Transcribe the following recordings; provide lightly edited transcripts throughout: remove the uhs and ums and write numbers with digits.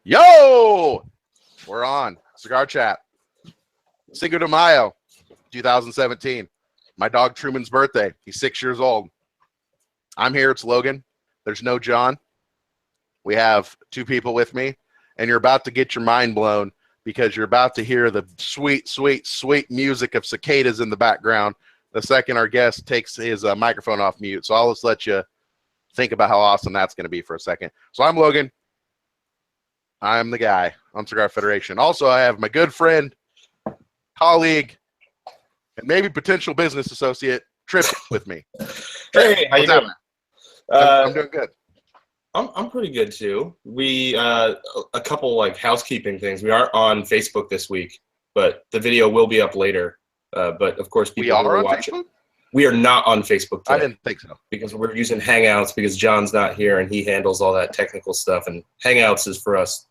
Yo! We're on. Cigar Chat. Cinco de Mayo, 2017. My dog Truman's birthday. He's 6 years old. I'm here. It's Logan. There's no John. We have two people with me, and you're about to get your mind blown because you're about to hear the sweet, sweet, sweet music of cicadas in the background the second our guest takes his microphone off mute. So I'll just let you think about how awesome that's going to be for a second. So I'm Logan. I'm the guy on Cigar Federation. Also, I have my good friend, colleague, and maybe potential business associate, Trip, with me. Hey, how you doing? I'm doing good. I'm pretty good too. We a couple like housekeeping things. We are on Facebook this week, but the video will be up later. But of course, people are will on watch Facebook? it. We are not on Facebook today. I didn't think so. Because we're using Hangouts because John's not here and he handles all that technical stuff. And Hangouts is for us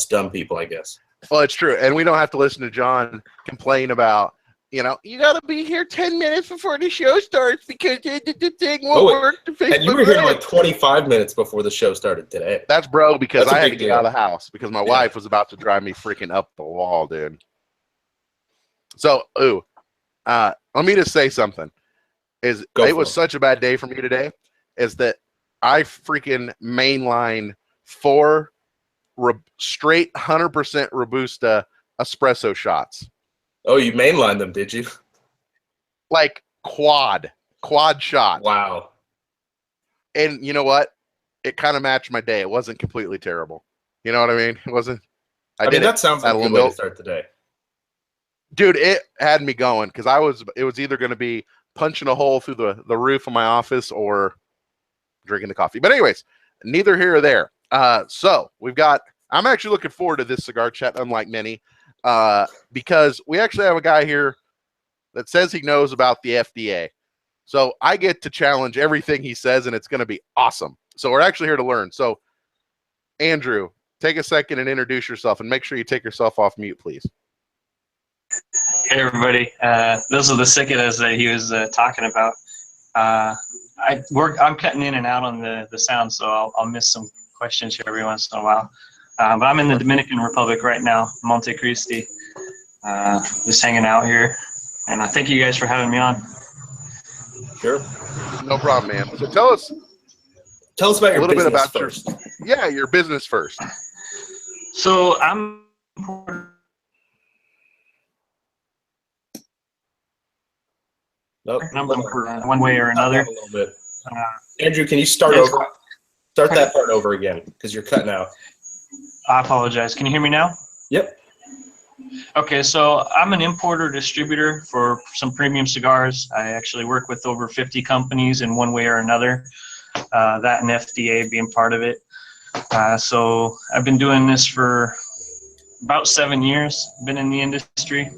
dumb people, I guess. Well, it's true. And we don't have to listen to John complain about, you got to be here 10 minutes before the show starts because the thing won't work. And you were here like 25 minutes before the show started today. That's because That's I had to get out of the house because my wife was about to drive me freaking up the wall, dude. So, let me just say something. It was such a bad day for me today, is that I freaking mainline 4 straight 100% Robusta espresso shots. Oh, you mainlined them, did you? Like quad shot. Wow. And you know what? It kind of matched my day. It wasn't completely terrible. You know what I mean? It wasn't. I mean, that sounds like a good way to start the day. Dude, it had me going because it was either going to be punching a hole through the roof of my office or drinking the coffee. But anyways, neither here or there. So I'm actually looking forward to this cigar chat, unlike many, because we actually have a guy here that says he knows about the FDA. So I get to challenge everything he says, and it's going to be awesome. So we're actually here to learn. So, Andrew, take a second and introduce yourself, and make sure you take yourself off mute, please. Hey everybody, those are the cicadas that he was talking about. I'm cutting in and out on the sound, so I'll miss some questions here every once in a while. But I'm in the Dominican Republic right now, Monte Cristi, just hanging out here. And I thank you guys for having me on. Sure. No problem, man. So tell us about your business first. Your business first. So I'm one way or another. A little bit. Andrew, can you start over? Start that part over again because you're cutting out. I apologize. Can you hear me now? Yep. Okay, so I'm an importer distributor for some premium cigars. I actually work with over 50 companies in one way or another, that and FDA being part of it. So I've been doing this for about 7 years, been in the industry.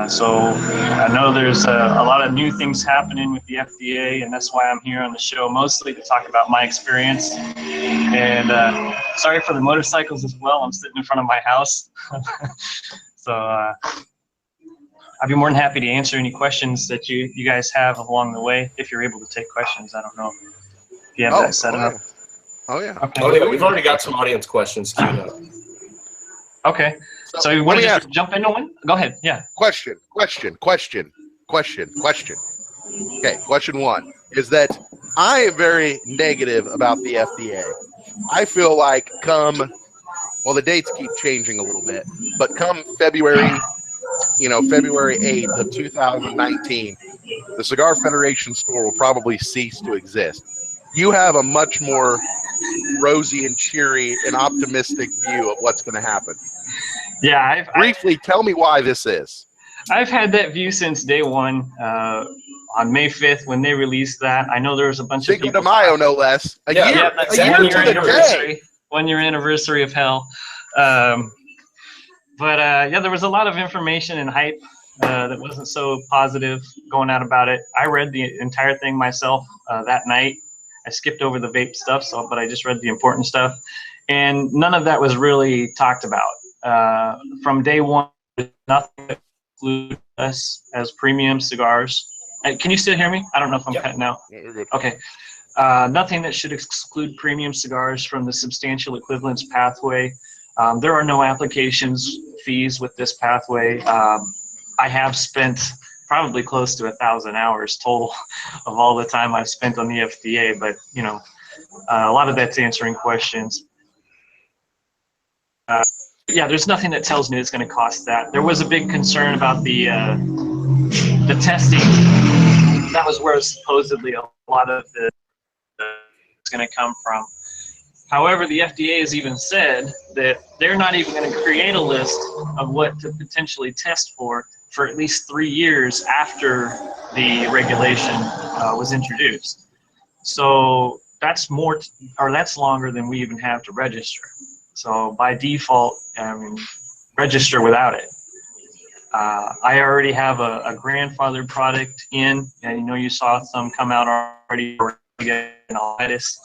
So I know there's a lot of new things happening with the FDA, and that's why I'm here on the show, mostly to talk about my experience. And sorry for the motorcycles as well. I'm sitting in front of my house. So I'd be more than happy to answer any questions that you guys have along the way, if you're able to take questions. I don't know if you have that set up. Oh, yeah. Okay. Oh, yeah. We've already got some audience questions queued up. Okay. So you want to just jump into one? Go ahead. Yeah. Question. Okay, question 1 is that I am very negative about the FDA. I feel like the dates keep changing a little bit, but come February 8th of 2019, the Cigar Federation store will probably cease to exist. You have a much more rosy and cheery and optimistic view of what's going to happen. Yeah, Briefly, tell me why this is. I've had that view since day one. On May 5th, when they released that, I know there was a bunch of people. Cinco de Mayo, no less. A year to the day. 1 year anniversary of hell. But there was a lot of information and hype that wasn't so positive going out about it. I read the entire thing myself that night. I skipped over the vape stuff, but I just read the important stuff, and none of that was really talked about. From day one, nothing that included us as premium cigars. Can you still hear me? I don't know if I'm cutting out. Yeah, you're good. Okay. Nothing that should exclude premium cigars from the substantial equivalence pathway. There are no applications fees with this pathway. I have spent probably close to 1,000 hours total of all the time I've spent on the FDA, but you know, a lot of that's answering questions. Yeah, there's nothing that tells me it's going to cost that. There was a big concern about the testing. That was where supposedly a lot of the is going to come from. However, the FDA has even said that they're not even going to create a list of what to potentially test for at least 3 years after the regulation was introduced. So that's more, or that's longer than we even have to register. So by default, I mean, register without it. I already have a grandfathered product in, and you know, you saw some come out already for lettuce.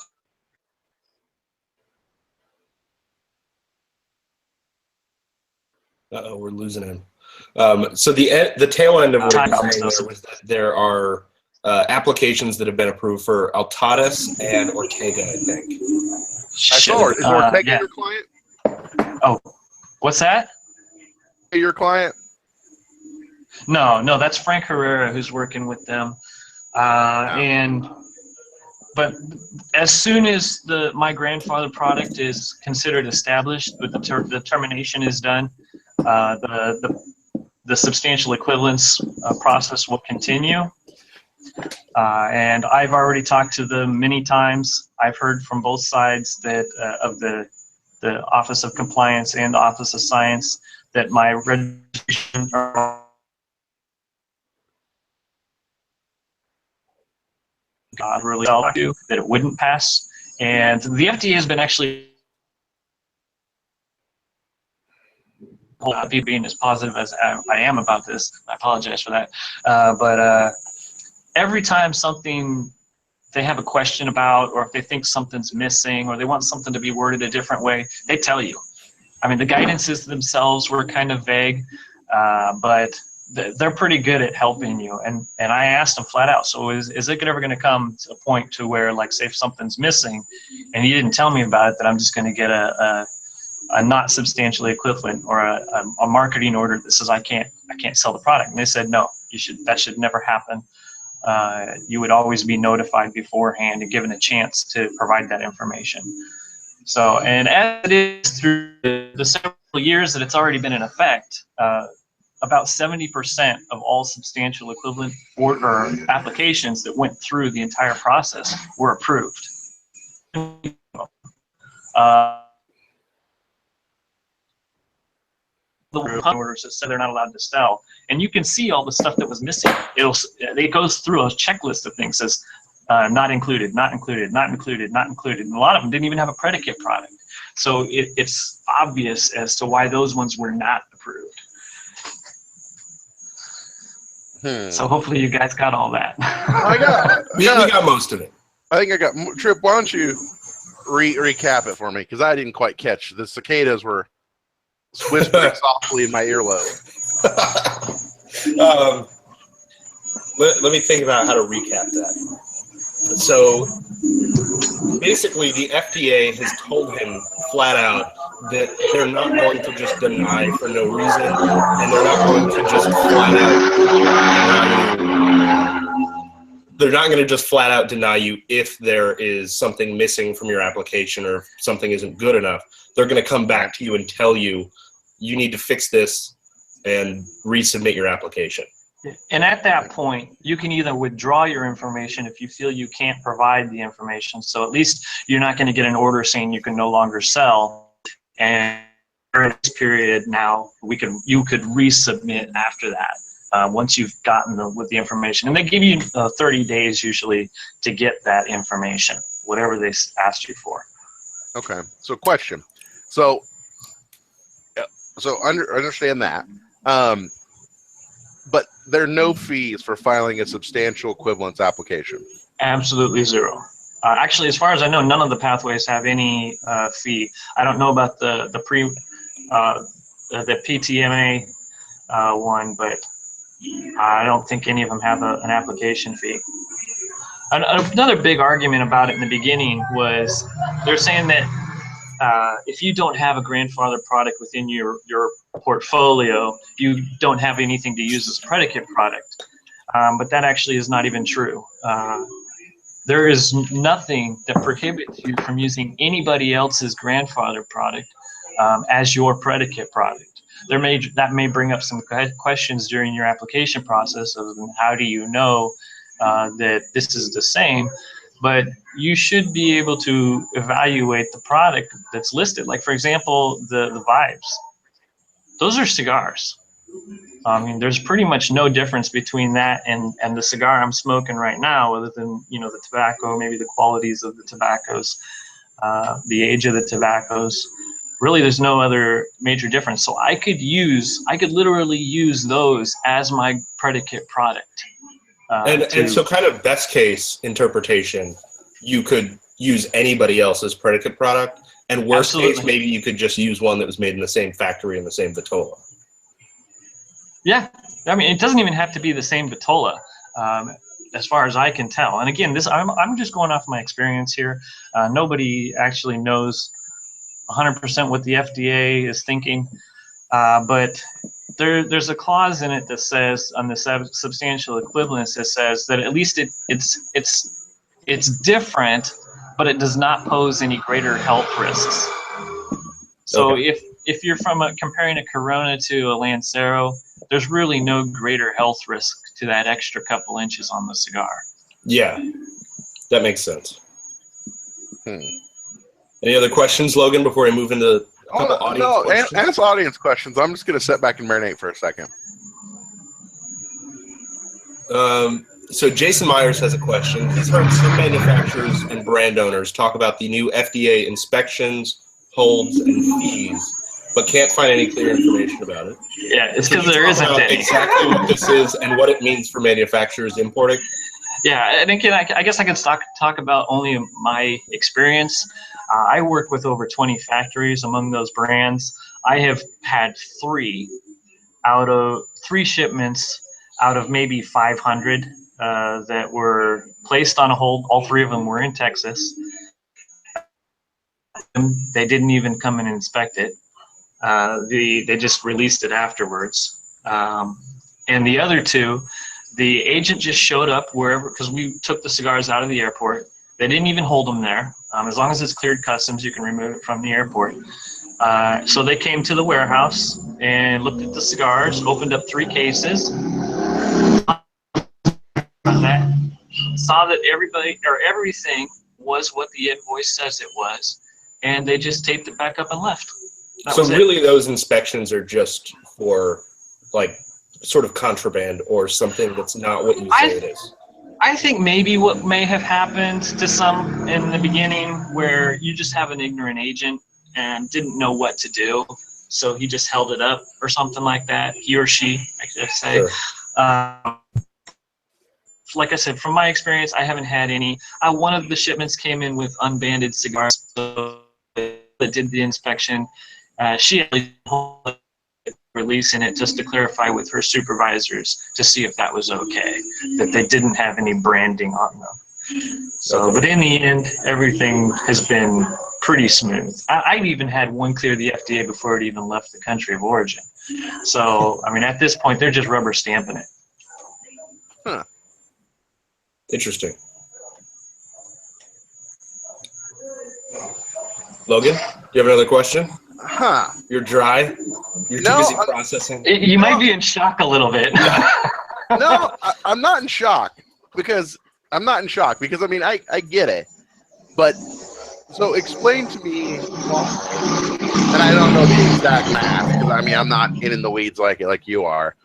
Uh-oh, we're losing him. So the tail end of what he was saying there was that there are applications that have been approved for Altadas and Ortega, I think. I saw it. Is Ortega yeah. your client? Oh, what's that? Your client? No, that's Frank Herrera who's working with them. But as soon as my grandfather product is considered established, but the termination is done, the substantial equivalence process will continue. And I've already talked to them many times. I've heard from both sides that of the Office of Compliance and the Office of Science that my registration really that it wouldn't pass. And the FDA has been actually being as positive as I am about this. I apologize for that. But every time something they have a question about, or if they think something's missing, or they want something to be worded a different way, they tell you. I mean, the guidances themselves were kind of vague, but they're pretty good at helping you. And I asked them flat out, so is it ever going to come to a point to where, like, say if something's missing and you didn't tell me about it, that I'm just going to get a not substantially equivalent or a marketing order that says I can't sell the product? And they said, no, that should never happen. You would always be notified beforehand and given a chance to provide that information. So, and as it is through the several years that it's already been in effect, about 70% of all substantial equivalent or applications that went through the entire process were approved. The orders that said they're not allowed to sell, and you can see all the stuff that was missing. It goes through a checklist of things, says not included, not included, not included, not included, and a lot of them didn't even have a predicate product. So it's obvious as to why those ones were not approved. So hopefully you guys got all that. We got most of it. I think I got Trip. Why don't you recap it for me, because I didn't quite catch the cicadas were whispering softly in my earlobe. Let me think about how to recap that. So basically, the FDA has told him flat out that they're not going to just deny for no reason, and they're not going to just flat out deny you. They're not going to just flat out deny you if there is something missing from your application or if something isn't good enough. They're going to come back to you and tell you, you need to fix this and resubmit your application. And at that point, you can either withdraw your information if you feel you can't provide the information. So at least you're not going to get an order saying you can no longer sell. And during this period now, you could resubmit after that once you've gotten with the information. And they give you 30 days usually to get that information, whatever they asked you for. Okay. So question. So understand that. But there are no fees for filing a substantial equivalence application. Absolutely zero. Actually, as far as I know, none of the pathways have any fee. I don't know about the PTMA one, but I don't think any of them have an application fee. Another big argument about it in the beginning was they're saying that if you don't have a grandfather product within your portfolio, you don't have anything to use as a predicate product. But that actually is not even true. There is nothing that prohibits you from using anybody else's grandfather product as your predicate product. That may bring up some questions during your application process of how do you know that this is the same, but you should be able to evaluate the product that's listed. Like, for example, the Vibes. Those are cigars. I mean, there's pretty much no difference between that and the cigar I'm smoking right now, other than, you know, the tobacco, maybe the qualities of the tobaccos, the age of the tobaccos. Really, there's no other major difference. So I could literally use those as my predicate product. And so kind of best case interpretation, you could use anybody else's predicate product, and worst Absolutely. case, maybe you could just use one that was made in the same factory in the same vitola. Yeah, I mean, it doesn't even have to be the same vitola, as far as I can tell. And again, I'm just going off my experience here. Nobody actually knows 100% what the FDA is thinking, but there's a clause in it that says, on the substantial equivalence, that says that at least it's different, but it does not pose any greater health risks. So Okay. if you're comparing a Corona to a Lancero, there's really no greater health risk to that extra couple inches on the cigar. Yeah, that makes sense. Any other questions, Logan, before I move into a couple audience questions? Ask audience questions. I'm just going to sit back and marinate for a second. So Jason Myers has a question. He's heard some manufacturers and brand owners talk about the new FDA inspections, holds, and fees, but can't find any clear information about it. Yeah, it's Can because you there talk isn't about any. exactly what this is and what it means for manufacturers importing? Yeah, and again, I guess I could talk about only my experience. I work with over 20 factories. Among those brands, I have had three shipments out of maybe 500 that were placed on a hold. All three of them were in Texas. They didn't even come and inspect it. They just released it afterwards. And the other two, the agent just showed up wherever, because we took the cigars out of the airport. They didn't even hold them there. As long as it's cleared customs, you can remove it from the airport. So they came to the warehouse and looked at the cigars, opened up 3 cases, saw that everything was what the invoice says it was, and they just taped it back up and left. That So was it. really those inspections are just for like sort of contraband or something that's not what you say it is. I think maybe what may have happened to some in the beginning, where you just have an ignorant agent and didn't know what to do, so he just held it up or something like that. He or she, I should say. Sure. Like I said, from my experience, I haven't had any. One of the shipments came in with unbanded cigars, so that did the inspection. She actually releasing it just to clarify with her supervisors to see if that was okay, that they didn't have any branding on them. So, but in the end, everything has been pretty smooth. I've even had one clear the FDA before it even left the country of origin. So, I mean, at this point, they're just rubber stamping it. Huh. Interesting. Logan, do you have another question? Huh. You're dry? You're too busy processing? You might be in shock a little bit. No, I'm not in shock because I mean, I get it. But so explain to me, and I don't know the exact math because I mean, I'm not in the weeds like you are.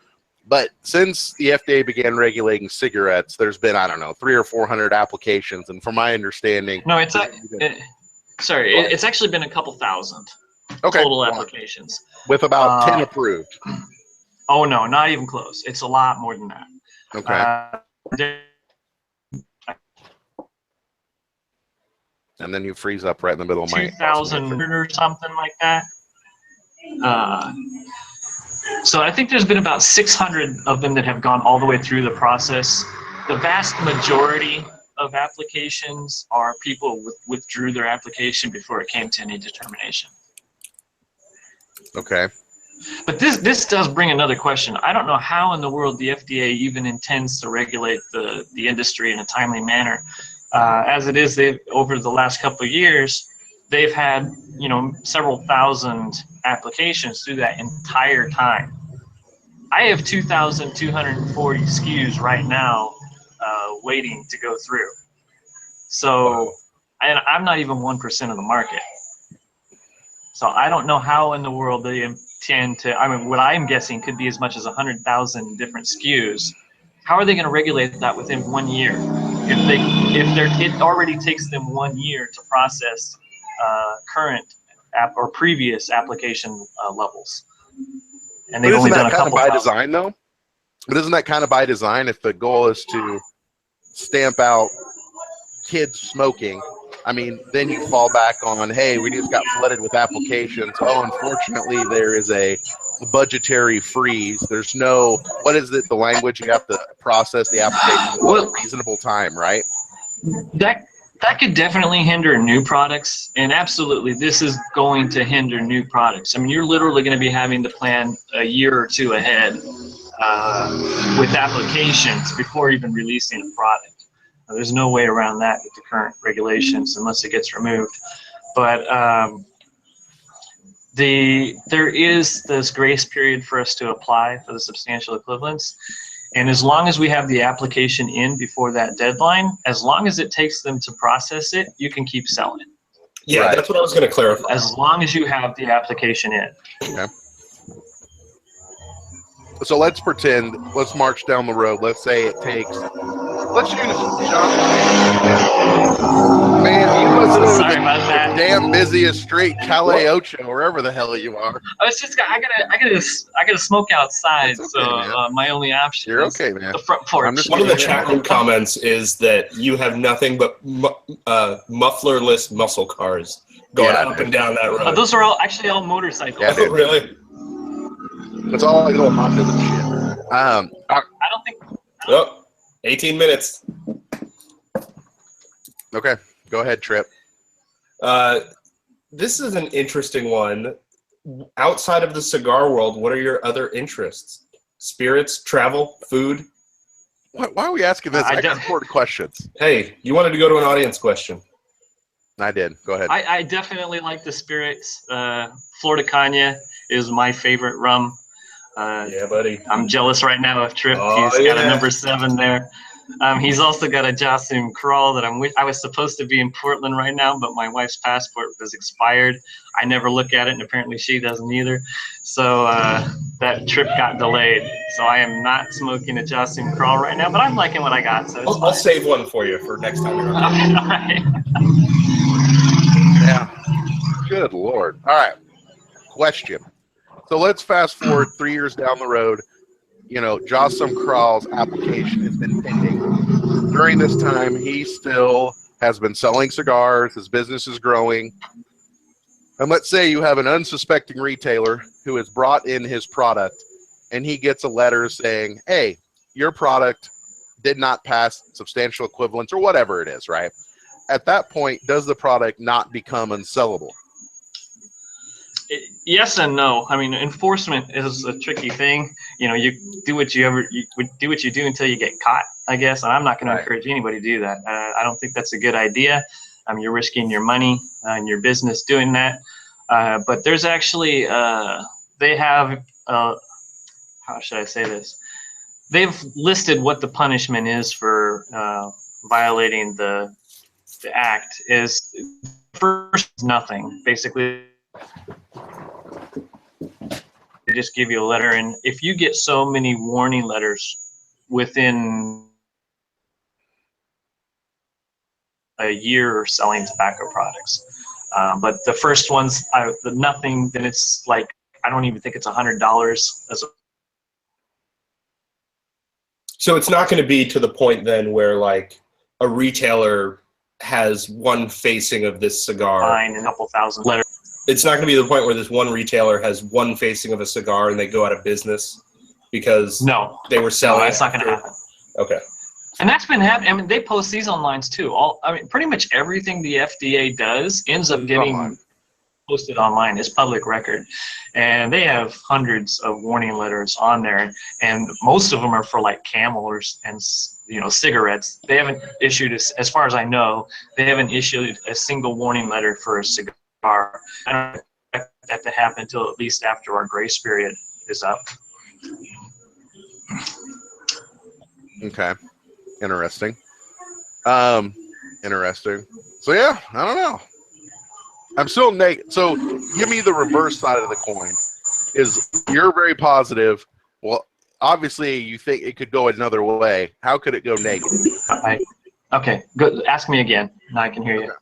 But since the FDA began regulating cigarettes, there's been, I don't know, 300 or 400 applications. And from my understanding... No, it's actually been a couple thousand total applications. With about 10 approved. Oh, no, not even close. It's a lot more than that. Okay. And then you freeze up right in the middle of my... 2,000 or something like that. So I think there's been about 600 of them that have gone all the way through the process. The vast majority of applications, or people withdrew their application before it came to any determination. Okay. But this does bring another question. I don't know how in the world the FDA even intends to regulate the industry in a timely manner. As it is, over the last couple of years, they've had, several thousand applications through that entire time. I have 2,240 SKUs right now waiting to go through. So, and I'm not even 1% of the market. So I don't know how in the world they intend to, what I'm guessing could be as much as 100,000 different SKUs. How are they going to regulate that within 1 year? It already takes them 1 year to process current or previous application levels. And they've only done a couple by design, though? But isn't that kind of by design if the goal is to stamp out kids smoking? Then you fall back on, hey, we just got flooded with applications. Oh, unfortunately, there is a budgetary freeze. There's no, what is it, the language? You have to process the application in a reasonable time, right? That could definitely hinder new products, and absolutely, this is going to hinder new products. You're literally going to be having to plan a year or two ahead with applications before even releasing a product. There's no way around that with the current regulations unless it gets removed. But there is this grace period for us to apply for the substantial equivalence. And as long as we have the application in before that deadline, as long as it takes them to process it, you can keep selling it. Yeah, right. That's what I was going to clarify. As long as you have the application in. Okay. So let's pretend, let's march down the road. Let's say it takes, let's use John. Man, you must live in the damn busiest street, Calle Ocho, wherever the hell you are. I gotta smoke outside, okay, so my only option You're is okay, man. the front porch. One of the chat room comments is that you have nothing but mufflerless muscle cars going up and down that road. Those are actually all motorcycles. Yeah, oh, really? It's all like little Hondas and shit. I don't think. Oh, 18 minutes. Okay, go ahead, Trip. This is an interesting one. Outside of the cigar world, what are your other interests? Spirits, travel, food? Why are we asking this? I got important questions. Hey, you wanted to go to an audience question. I did. Go ahead. I definitely like the spirits. Florida Caña is my favorite rum. Yeah, buddy. I'm jealous right now of Trip. He's got a number 7 there. He's also got a Jassim Crawl that I was supposed to be in Portland right now, but my wife's passport was expired. I never look at it, and apparently she doesn't either. So that trip got delayed. So I am not smoking a Jassim Crawl right now, but I'm liking what I got. So I'll save one for you for next time you're on. Okay, all right. Yeah. Good Lord. All right. Question. So let's fast forward 3 years down the road. Jassim Crawl's application has been pending. During this time, he still has been selling cigars. His business is growing. And let's say you have an unsuspecting retailer who has brought in his product, and he gets a letter saying, hey, your product did not pass substantial equivalence, or whatever it is, right? At that point, does the product not become unsellable? Yes and no. Enforcement is a tricky thing. You do what you do until you get caught, I guess. And I'm not going to encourage anybody to do that. I don't think that's a good idea. You're risking your money and your business doing that. But there's actually, they have, how should I say this? They've listed what the punishment is for violating the act. Is first nothing, basically. They just give you a letter, and if you get so many warning letters within a year of selling tobacco products, but the first ones, the nothing, then it's like, I don't even think it's $100 as a. So it's not going to be to the point then where like a retailer has one facing of this cigar. Fine, a couple thousand letters. It's not going to be the point where this one retailer has one facing of a cigar and they go out of business because no, they were selling. No, that's not going to happen. Okay. And that's been happening. I mean, they post these on lines too. I mean, pretty much everything the FDA does ends up getting Online. posted online. It's public record, and they have hundreds of warning letters on there, and most of them are for like Camel and cigarettes. They haven't issued, as far as I know, they haven't issued a single warning letter for a cigar. I don't expect that to happen until at least after our grace period is up. Okay. Interesting. Interesting. So yeah, I don't know. I'm still negative. So give me the reverse side of the coin. Is you're very positive. Well, obviously you think it could go another way. How could it go negative? Okay, good. Ask me again. Now I can hear you. Okay.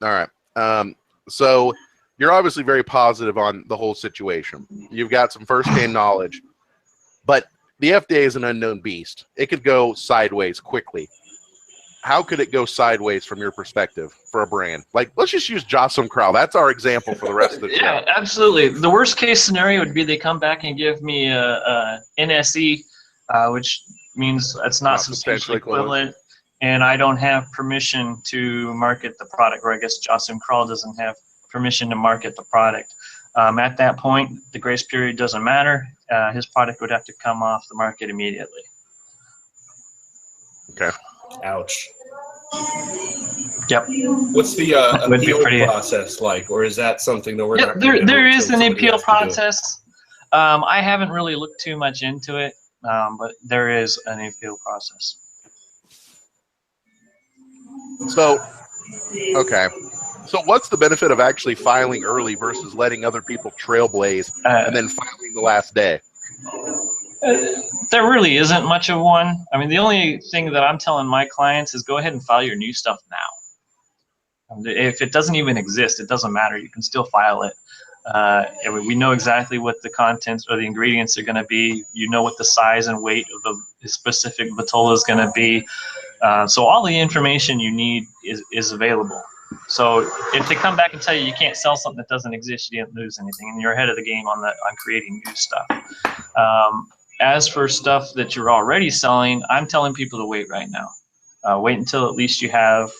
All right. So you're obviously very positive on the whole situation. You've got some firsthand knowledge, but the FDA is an unknown beast. It could go sideways quickly. How could it go sideways from your perspective for a brand? Like, let's just use Jocelyn Crowell. That's our example for the rest of the show. Yeah, absolutely. The worst case scenario would be they come back and give me a NSE, which means it's not substantially equivalent, and I don't have permission to market the product, or I guess Jocelyn Crowell doesn't have permission to market the product. At that point, the grace period doesn't matter. His product would have to come off the market immediately. Okay. Ouch. Yep. What's the appeal process like, or is that something that we're not? There is an appeal process. I haven't really looked too much into it, but there is an appeal process. So, okay. So what's the benefit of actually filing early versus letting other people trailblaze and then filing the last day? There really isn't much of one. I mean, the only thing that I'm telling my clients is go ahead and file your new stuff now. If it doesn't even exist, it doesn't matter. You can still file it. We know exactly what the contents or the ingredients are going to be. You know what the size and weight of the specific vitola is going to be. So all the information you need is available. So if they come back and tell you can't sell something that doesn't exist, you didn't lose anything, and you're ahead of the game on creating new stuff. As for stuff that you're already selling, I'm telling people to wait right now. Wait until at least you have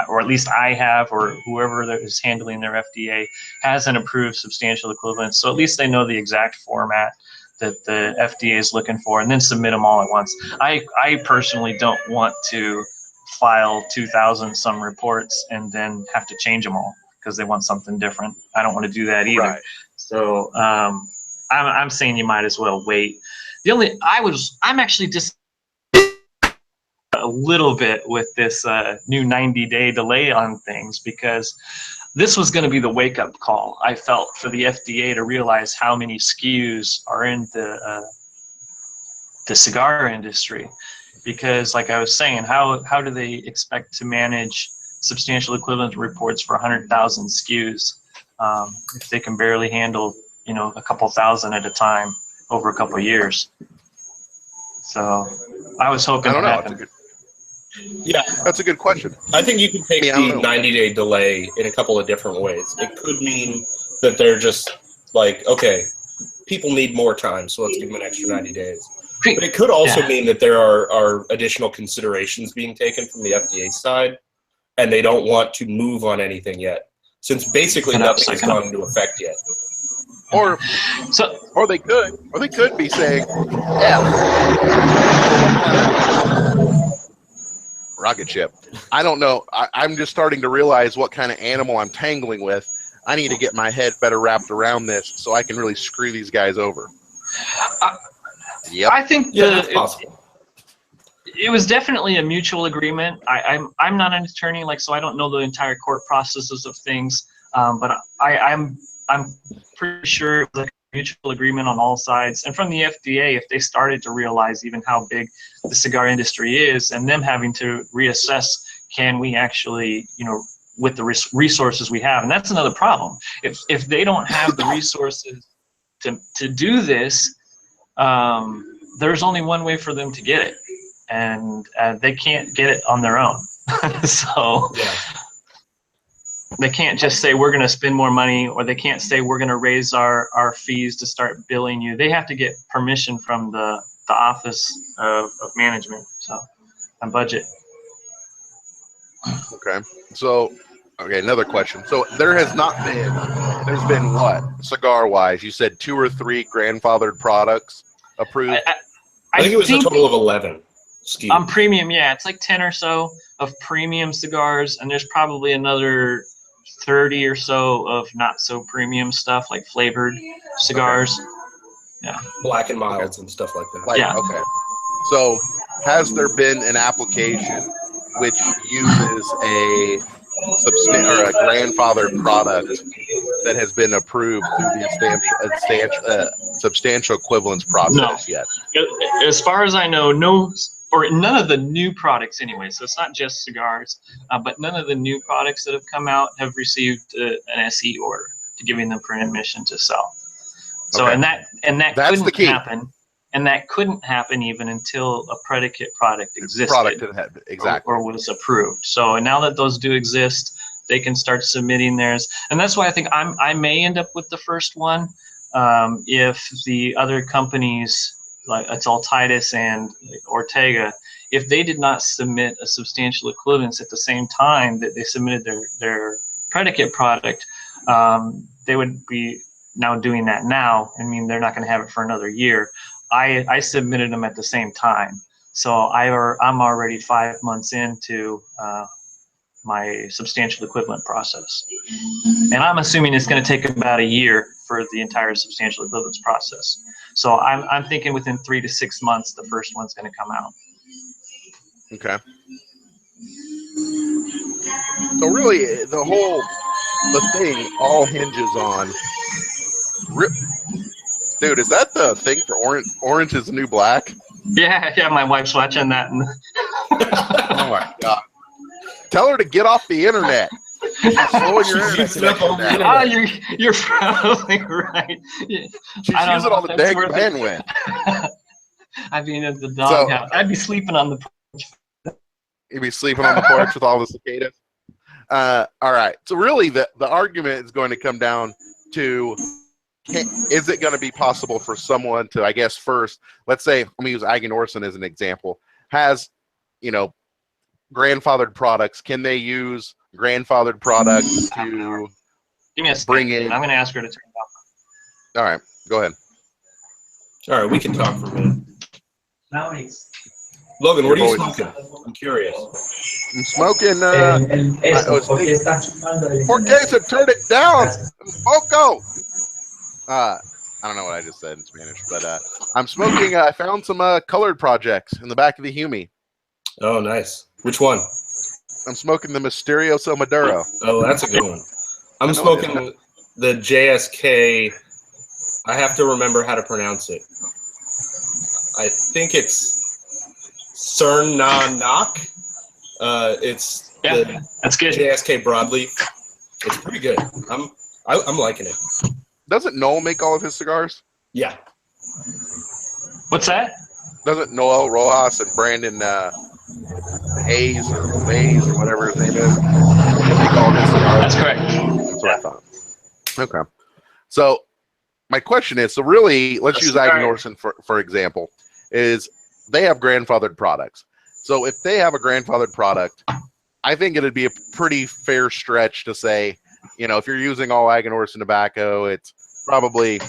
or at least I have, or whoever is handling their FDA has an approved substantial equivalence. So at least they know the exact format that the FDA is looking for, and then submit them all at once. I personally don't want to file 2,000 some reports and then have to change them all because they want something different. I don't want to do that either. Right. So I'm saying you might as well wait. I'm actually just a little bit with this new 90-day delay on things, because this was going to be the wake-up call I felt for the FDA to realize how many SKUs are in the cigar industry. Because, like I was saying, how do they expect to manage substantial equivalent reports for 100,000 SKUs if they can barely handle, a couple thousand at a time over a couple of years? So I was hoping to happen. Yeah, that's a good question. I think you can take the 90-day delay in a couple of different ways. It could mean that they're just like, okay, people need more time, so let's give them an extra 90 days. But it could also mean that there are additional considerations being taken from the FDA side, and they don't want to move on anything yet, since basically nothing has gone into effect yet. Or they could be saying, rocket ship. I don't know. I'm just starting to realize what kind of animal I'm tangling with. I need to get my head better wrapped around this so I can really screw these guys over. Yep. I think that's possible. It was definitely a mutual agreement. I'm not an attorney, so I don't know the entire court processes of things, but I'm pretty sure it was a mutual agreement on all sides. And from the FDA, if they started to realize even how big the cigar industry is, and them having to reassess, can we actually, with the resources we have, and that's another problem. If they don't have the resources to do this, there's only one way for them to get it, and they can't get it on their own. So they can't just say we're going to spend more money, or they can't say we're going to raise our fees to start billing you. They have to get permission from the office of management. So on budget. Okay. So, okay, another question. So there has not been, there's been what, cigar-wise? You said 2 or 3 grandfathered products approved? I think it was a total of 11. On premium, yeah, it's like 10 or so of premium cigars, and there's probably another 30 or so of not so premium stuff, like flavored cigars. Okay. Yeah. Black and milds and stuff like that. Yeah. Okay. So has there been an application which uses a grandfathered product that has been approved through the substantial equivalence process yet? As far as I know, no, or none of the new products anyway. So it's not just cigars, but none of the new products that have come out have received an SE order to giving them permission to sell. So Okay. and that That's the couldn't key. happen. And that couldn't happen even until a predicate product existed Exactly. or was approved. So and now that those do exist, they can start submitting theirs. And that's why I think I may end up with the first one if the other companies, like it's Altitis and Ortega, if they did not submit a substantial equivalence at the same time that they submitted their predicate product, they would be now doing that now. I mean, they're not going to have it for another year. I submitted them at the same time. So I'm already 5 months into my substantial equivalent process. And I'm assuming it's going to take about a year for the entire substantial equivalence process. So I'm thinking within 3 to 6 months, the first one's going to come out. Okay. So really, the thing all hinges on. Dude, is that the thing for Orange is the New Black? Yeah, my wife's watching that. And Oh my God. Tell her to get off the internet. She's slowing your internet connection down. Oh, you're probably right. She's using all the dang bandwidth. I'd be in the doghouse. I'd be sleeping on the porch. You'd be sleeping on the porch with all the cicadas. All right. So really, the argument is going to come down to, is it going to be possible for someone to, I guess, first, let's say, let me use Aganorson as an example, has, grandfathered products. Can they use grandfathered products to Give me a bring second. in? I'm going to ask her to turn it off. All right. Go ahead. All right, we can talk for a minute. Now it's Logan, what are you smoking? I'm curious. I'm smoking. ¿Por qué se turn it down? Poco. I don't know what I just said in Spanish, but I'm smoking. I found some colored projects in the back of the Humi. Oh, nice. Which one? I'm smoking the Misterioso Maduro. Oh, that's a good one. I'm smoking the JSK. I have to remember how to pronounce it. I think it's Cernanak. It's that's good. JSK broadleaf. It's pretty good. I'm liking it. Doesn't Noel make all of his cigars? Yeah. What's that? Doesn't Noel Rojas and Brandon Hayes or whatever his name is make all of his cigars? That's correct. That's what I thought. Okay. So my question is, so really, let's use Aganorson for example, is they have grandfathered products. So if they have a grandfathered product, I think it'd be a pretty fair stretch to say, if you're using all Aganorson tobacco, it's probably,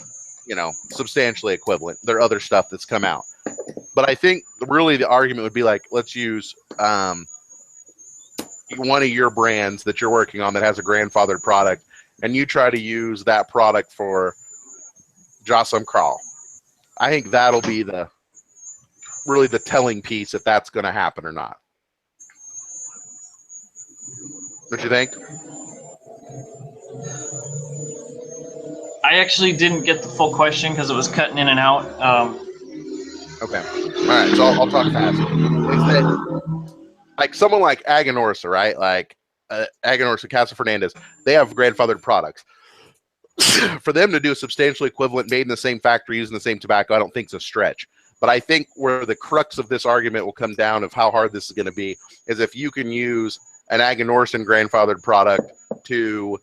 substantially equivalent. There are other stuff that's come out. But I think really the argument would be like, let's use one of your brands that you're working on that has a grandfathered product, and you try to use that product for Jossam Crawl. I think that'll be really the telling piece if that's going to happen or not. What you think? I actually didn't get the full question because it was cutting in and out. Okay. All right. So I'll talk fast. Like someone like Aganorsa, right? Like Aganorsa, Casa Fernandez, they have grandfathered products. For them to do a substantially equivalent made in the same factory using the same tobacco, I don't think it's a stretch. But I think where the crux of this argument will come down of how hard this is going to be is if you can use an Aganorson grandfathered product to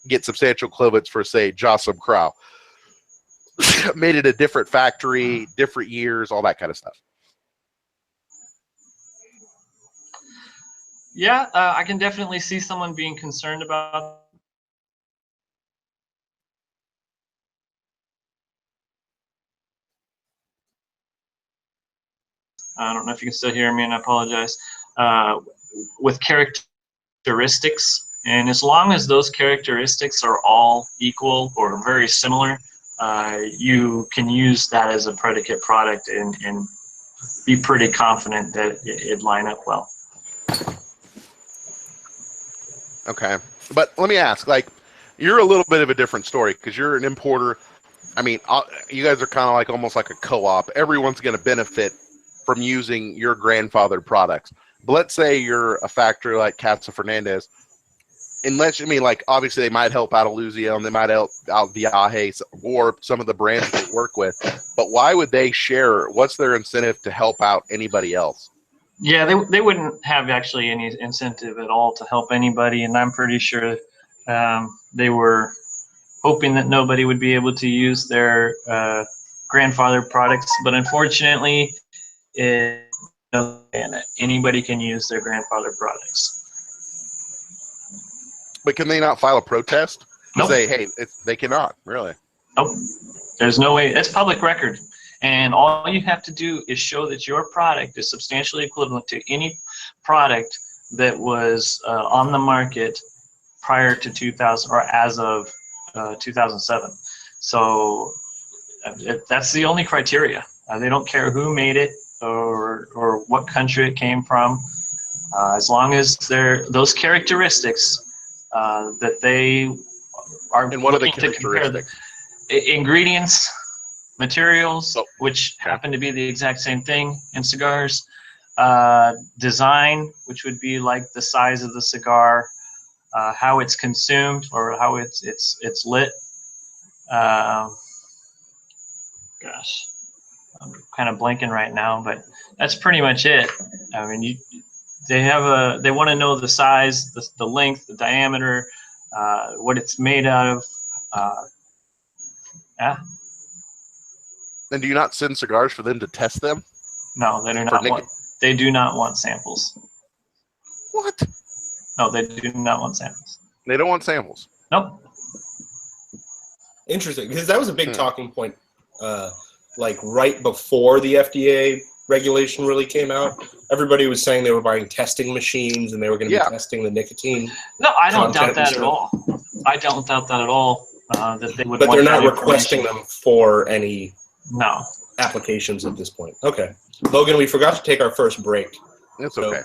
get substantial equivalents for, say, Jossam Crow. Made it a different factory, different years, all that kind of stuff. Yeah, I can definitely see someone being concerned about. I don't know if you can still hear me, and I apologize. With characteristics, and as long as those characteristics are all equal or very similar, you can use that as a predicate product and be pretty confident that it'd line up well. Okay. But let me ask, like, you're a little bit of a different story because you're an importer. I mean, you guys are kind of like almost like a co-op. Everyone's going to benefit from using your grandfathered products. But let's say you're a factory like Casa Fernandez. Unless, I mean, like, obviously they might help out Illusion, they might help out Viaje or some of the brands they work with. But why would they share? What's their incentive to help out anybody else? Yeah, they wouldn't have actually any incentive at all to help anybody, and I'm pretty sure they were hoping that nobody would be able to use their grandfather products. But unfortunately, anybody can use their grandfather products. But can they not file a protest and Nope. say, hey, they cannot, really? Nope. There's no way. It's public record. And all you have to do is show that your product is substantially equivalent to any product that was on the market prior to 2000 or as of 2007. So that's the only criteria. They don't care who made it or what country it came from. As long as those characteristics that they are. And what are the looking to compare characteristics? the ingredients, materials, Oh, which okay. happen to be the exact same thing in cigars. Design, which would be like the size of the cigar, how it's consumed or how it's lit. Gosh, I'm kind of blanking right now, but that's pretty much it. I mean, they want to know the size, the length, the diameter, what it's made out of. Yeah. And do you not send cigars for them to test them? No, they do not want. They do not want samples. What? No, they do not want samples. They don't want samples. Nope. Interesting, because that was a big talking point, like right before the FDA regulation really came out. Everybody was saying they were buying testing machines and they were going to be testing the nicotine. No, I don't doubt that at all. I don't doubt that at all. That they would. But they're not requesting them for any applications at this point. Okay, Logan, we forgot to take our first break. It's okay.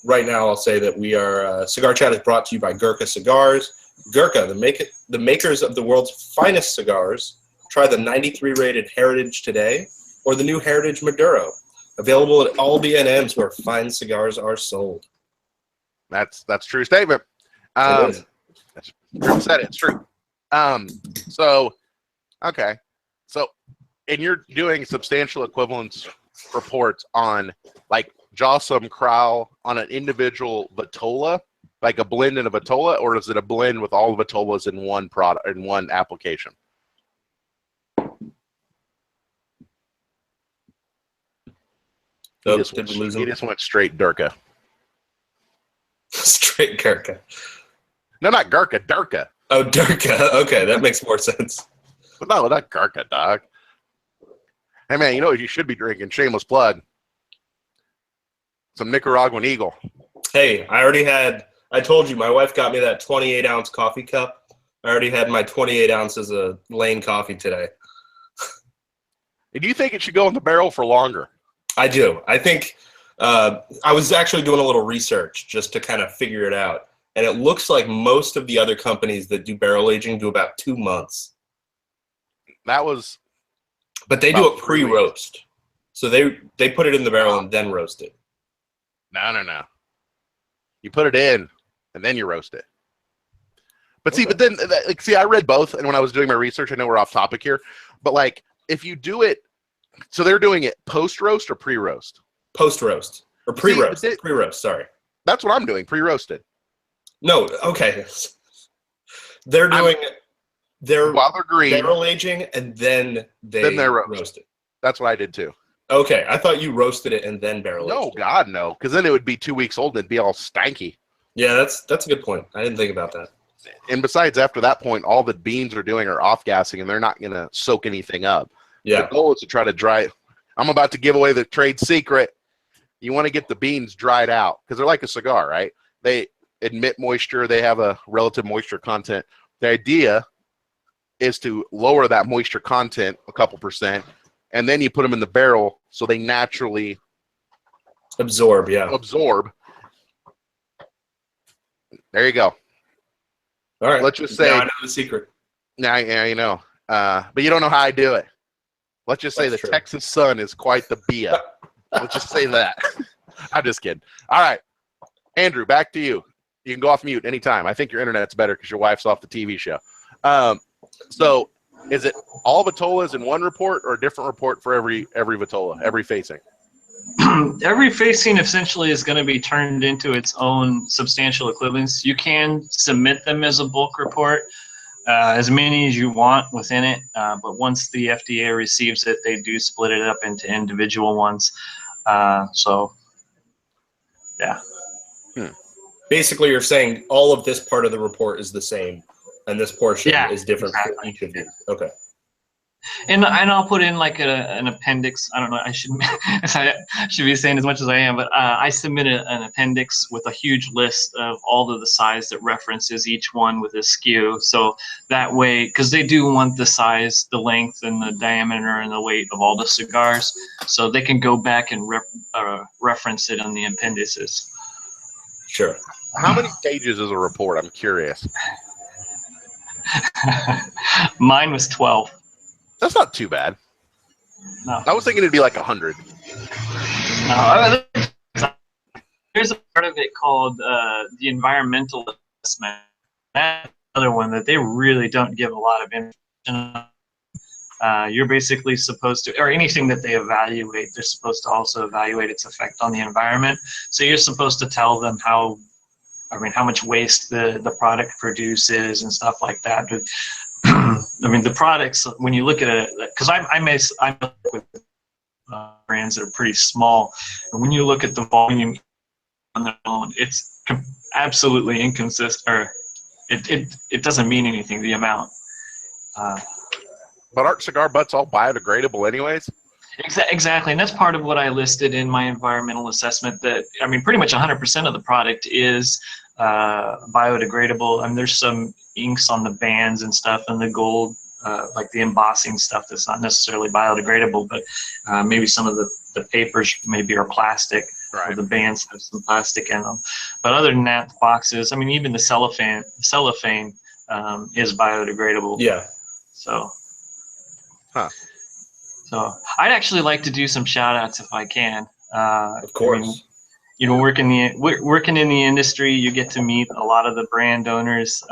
Right now, I'll say that we are Cigar Chat is brought to you by Gurkha Cigars. Gurkha, the makers of the world's finest cigars. Try the 93 rated Heritage today, or the new Heritage Maduro, available at all B&Ms where fine cigars are sold. That's true statement. It is. That's true. Said it. It's true. So, okay. So, and you're doing substantial equivalence reports on like Jossam Crowell on an individual Vitola, like a blend in a Vitola, or is it a blend with all the Vitolas in one product, in one application? He just went straight Durka. Straight Gurkha. No, not Gurkha, Durka. Oh, Durka. Okay, that makes more sense. No, not Gurkha, dog. Hey, man, you know what you should be drinking? Shameless plug. Some Nicaraguan Eagle. Hey, I told you, my wife got me that 28-ounce coffee cup. I already had my 28 ounces of Lane coffee today. Do you think it should go in the barrel for longer? I do. I think I was actually doing a little research just to kind of figure it out. And it looks like most of the other companies that do barrel aging do about 2 months. But they do a pre-roast. So they put it in the barrel and then roast it. No. You put it in and then you roast it. But see, I read both, and when I was doing my research, I know we're off topic here, but like if you do it, so they're doing it post-roast or pre-roast? Post-roast. Or pre-roast. Pre-roast, sorry. That's what I'm doing, pre-roasted. No, okay. They're doing while they're green, barrel aging, and then they roasted. roast it. That's what I did too. Okay, I thought you roasted it and then barrel aged No, it. God, no, because then it would be 2 weeks old and it'd be all stanky. Yeah, that's a good point. I didn't think about that. And besides, after that point, all the beans are doing are off gassing, and they're not going to soak anything up. Yeah. The goal is to try to dry. I'm about to give away the trade secret. You want to get the beans dried out because they're like a cigar, right? They emit moisture. They have a relative moisture content. The idea is to lower that moisture content a couple percent, and then you put them in the barrel so they naturally Absorb, yeah. absorb. There you go. All right. Let's just say now I know the secret. now you know, but you don't know how I do it. Let's just say That's the true. Texas sun is quite the Bia. Let's just say that. I'm just kidding. All right, Andrew, back to you. You can go off mute anytime. I think your internet's better because your wife's off the TV show. So, is it all Vitolas in one report or a different report for every Vitola, every facing? Every facing essentially is going to be turned into its own substantial equivalence. You can submit them as a bulk report, as many as you want within it, but once the FDA receives it, they do split it up into individual ones. So, yeah. Basically, you're saying all of this part of the report is the same, and this portion is different for exactly. each of these. Okay. And I'll put in like an appendix. I don't know. I should be saying as much as I am, but I submit an appendix with a huge list of all of the size that references each one with a skew. So that way, because they do want the size, the length, and the diameter and the weight of all the cigars, so they can go back and reference it on the appendices. Sure. How many pages is a report? I'm curious. Mine was 12. That's not too bad. No. I was thinking it'd be like 100. No, there's a part of it called the environmental assessment. That's another one that they really don't give a lot of information on. You're basically supposed to, or anything that they evaluate, they're supposed to also evaluate its effect on the environment. So you're supposed to tell them how much waste the product produces and stuff like that. But, I mean, the products, when you look at it, because I work with brands that are pretty small, and when you look at the volume on their own, it's absolutely inconsistent, or it doesn't mean anything, the amount. But aren't cigar butts all biodegradable anyways? Exactly, and that's part of what I listed in my environmental assessment, that, I mean, pretty much 100% of the product is biodegradable, and there's some inks on the bands and stuff, and the gold, like the embossing stuff, that's not necessarily biodegradable, but maybe some of the papers maybe are plastic, Right. or the bands have some plastic in them. But other than that, the boxes, I mean, even the cellophane is biodegradable. Yeah. So. Huh. So I'd actually like to do some shout outs if I can. Of course. I mean, you know, working in the industry, you get to meet a lot of the brand owners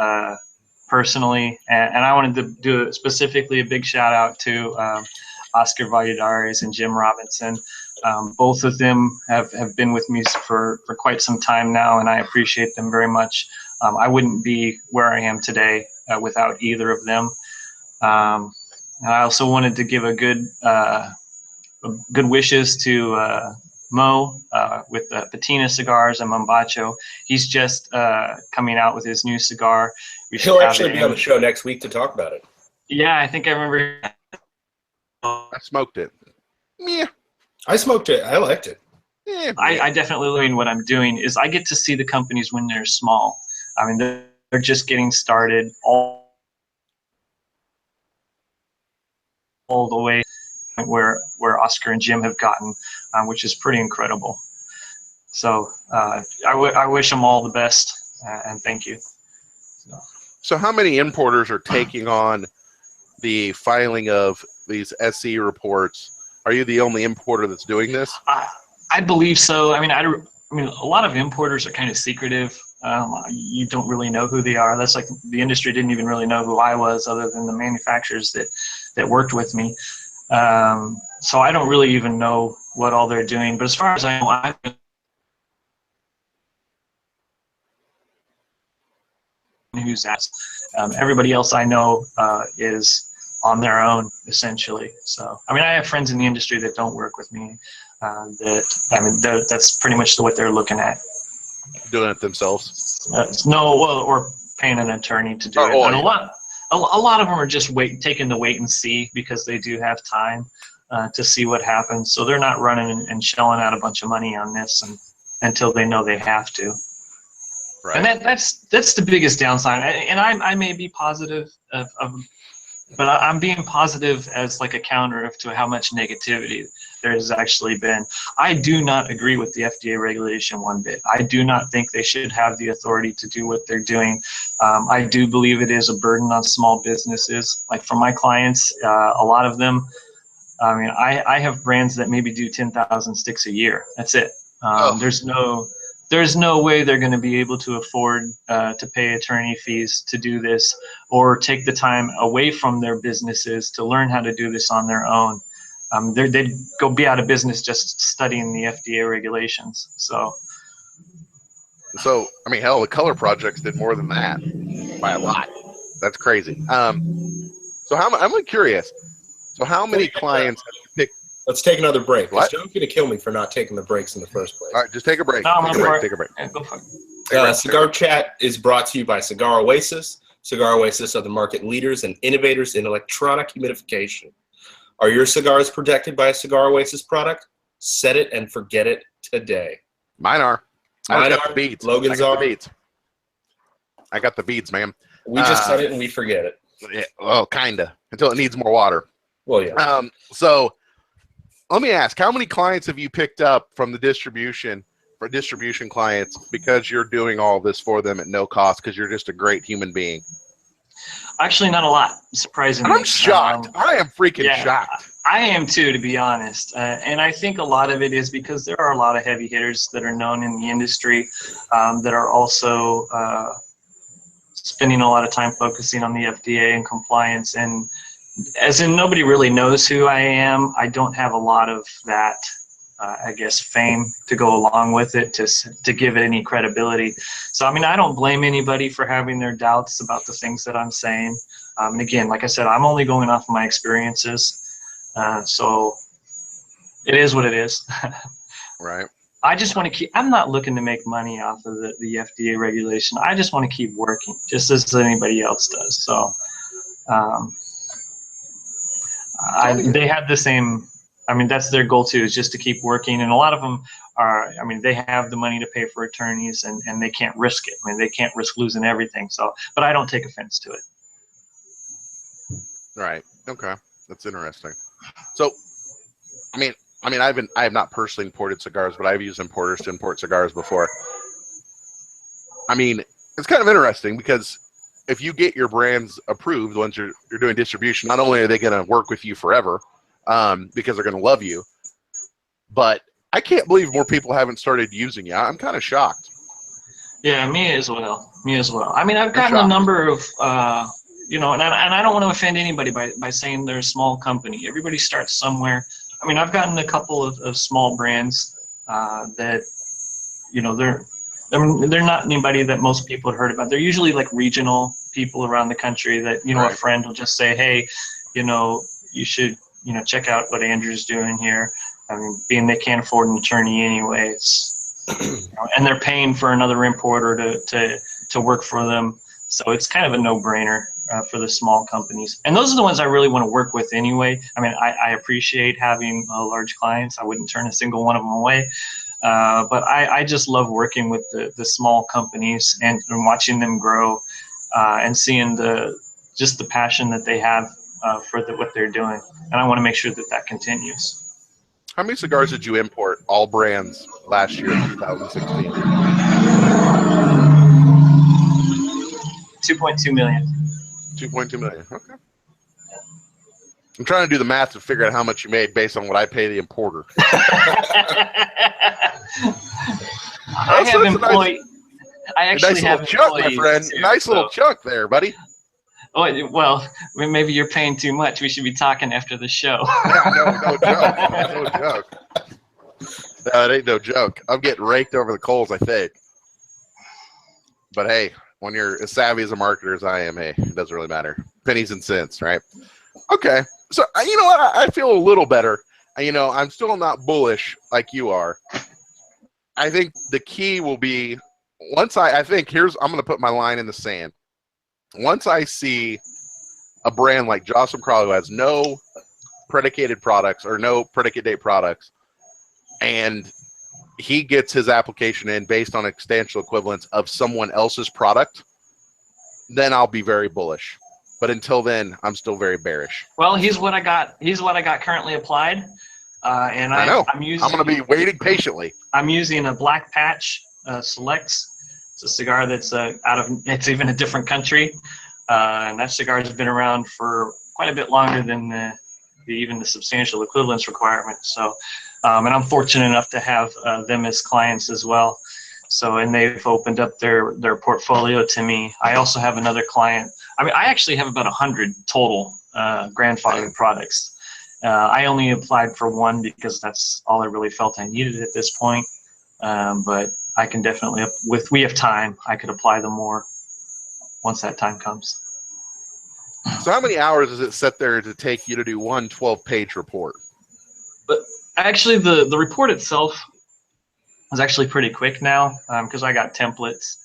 personally, and I wanted to do specifically a big shout out to Oscar Valladares and Jim Robinson. Both of them have been with me for quite some time now, and I appreciate them very much. I wouldn't be where I am today without either of them. And I also wanted to give a good wishes to Mo with the Patina cigars and Mombacho. He's just coming out with his new cigar. He'll actually be on the show next week to talk about it. Yeah, I think I remember. I smoked it. Yeah. I smoked it. I liked it. Yeah. I definitely mean what I'm doing is I get to see the companies when they're small. I mean, they're just getting started all the way where Oscar and Jim have gotten, which is pretty incredible. So I wish them all the best, and thank you. So how many importers are taking on the filing of these SE reports? Are you the only importer that's doing this? I believe so. I mean, I mean, a lot of importers are kind of secretive. You don't really know who they are. That's like the industry didn't even really know who I was, other than the manufacturers that worked with me. So I don't really even know what all they're doing. But as far as I know, who's asked. Everybody else I know is on their own, essentially. So, I mean, I have friends in the industry that don't work with me. That's pretty much what they're looking at. Doing it themselves. Or paying an attorney to do it. And a lot of them are just taking the wait and see because they do have time to see what happens. So they're not running and shelling out a bunch of money on this until they know they have to. Right. And that's the biggest downside. And I may be positive but I'm being positive as like a counter to how much negativity there has actually been. I do not agree with the FDA regulation one bit. I do not think they should have the authority to do what they're doing. I do believe it is a burden on small businesses. Like for my clients, a lot of them, I mean, I have brands that maybe do 10,000 sticks a year. That's it. There's no way they're going to be able to afford to pay attorney fees to do this or take the time away from their businesses to learn how to do this on their own. They'd go be out of business just studying the FDA regulations. So, I mean, hell, the Color Projects did more than that by a lot. That's crazy. So I'm curious. So how many clients have you picked? Let's take another break. What? John's going to kill me for not taking the breaks in the first place. All right, just take a break. No, Take a break. Yeah, go for it. Cigar Chat is brought to you by Cigar Oasis. Cigar Oasis are the market leaders and innovators in electronic humidification. Are your cigars protected by a Cigar Oasis product? Set it and forget it today. Mine are. Mine got are. the beads. Logan's I got are. the beads. I got the beads, man. We just set it and we forget it. Yeah, well, kinda until it needs more water. Well, yeah. So let me ask, how many clients have you picked up from the distribution clients because you're doing all this for them at no cost because you're just a great human being? Actually, not a lot, surprisingly. I'm shocked. I am freaking shocked. I am too, to be honest. And I think a lot of it is because there are a lot of heavy hitters that are known in the industry that are also spending a lot of time focusing on the FDA and compliance. And as in nobody really knows who I am, I don't have a lot of that, I guess, fame to go along with it to give it any credibility. So, I mean, I don't blame anybody for having their doubts about the things that I'm saying. And again, like I said, I'm only going off of my experiences. So it is what it is. Right. I just want to keep, I'm not looking to make money off of the FDA regulation. I just want to keep working just as anybody else does. So they have the same, I mean, that's their goal too, is just to keep working. And a lot of them are, I mean, they have the money to pay for attorneys and they can't risk it. I mean, they can't risk losing everything. So, but I don't take offense to it. Right. Okay. That's interesting. So, I have not personally imported cigars, but I've used importers to import cigars before. I mean, it's kind of interesting because if you get your brands approved, once you're doing distribution, not only are they going to work with you forever, because they're going to love you, but I can't believe more people haven't started using you. I'm kind of shocked. Yeah, me as well. I mean, I've gotten a number of, and I don't want to offend anybody by saying they're a small company. Everybody starts somewhere. I mean, I've gotten a couple of small brands that, they're not anybody that most people had heard about. They're usually like regional people around the country that, Right. A friend will just say, hey, you should, check out what Andrew's doing here. I mean, being they can't afford an attorney anyways, and they're paying for another importer to work for them. So it's kind of a no-brainer for the small companies. And those are the ones I really want to work with anyway. I mean, I appreciate having large clients. I wouldn't turn a single one of them away. But I just love working with the small companies and watching them grow and seeing the passion that they have for what they're doing. And I want to make sure that continues. How many cigars did you import, all brands, last year, 2016? 2.2 million. 2.2 million. Okay. I'm trying to do the math to figure out how much you made based on what I pay the importer. I have employed. I actually have nice little chunk, my friend. Too, nice little chunk there, buddy. Oh, well, maybe you're paying too much. We should be talking after the show. No joke. No joke. No, it ain't no joke. I'm getting raked over the coals, I think. But hey, when you're as savvy as a marketer as I am, hey, it doesn't really matter. Pennies and cents, right? Okay. So you know what? I feel a little better. You know, I'm still not bullish like you are. I think the key will be once I'm going to put my line in the sand. Once I see a brand like Jocelyn Crawley who has no predicated products or no predicate date products, and he gets his application in based on substantial equivalence of someone else's product, then I'll be very bullish. But until then, I'm still very bearish. Well, he's what I got. He's what I got currently applied, and I know. I'm using. I'm going to be waiting patiently. I'm using a Black Patch Selects. It's a cigar that's it's even a different country, and that cigar has been around for quite a bit longer than even the substantial equivalence requirement. So, and I'm fortunate enough to have them as clients as well. So, and they've opened up their portfolio to me. I also have another client. I mean, I actually have about 100 total grandfathered products. I only applied for one because that's all I really felt I needed at this point. But I can definitely, we have time, I could apply them more once that time comes. So how many hours does it sit there to take you to do one 12-page report? But actually, the report itself is actually pretty quick now because I got templates.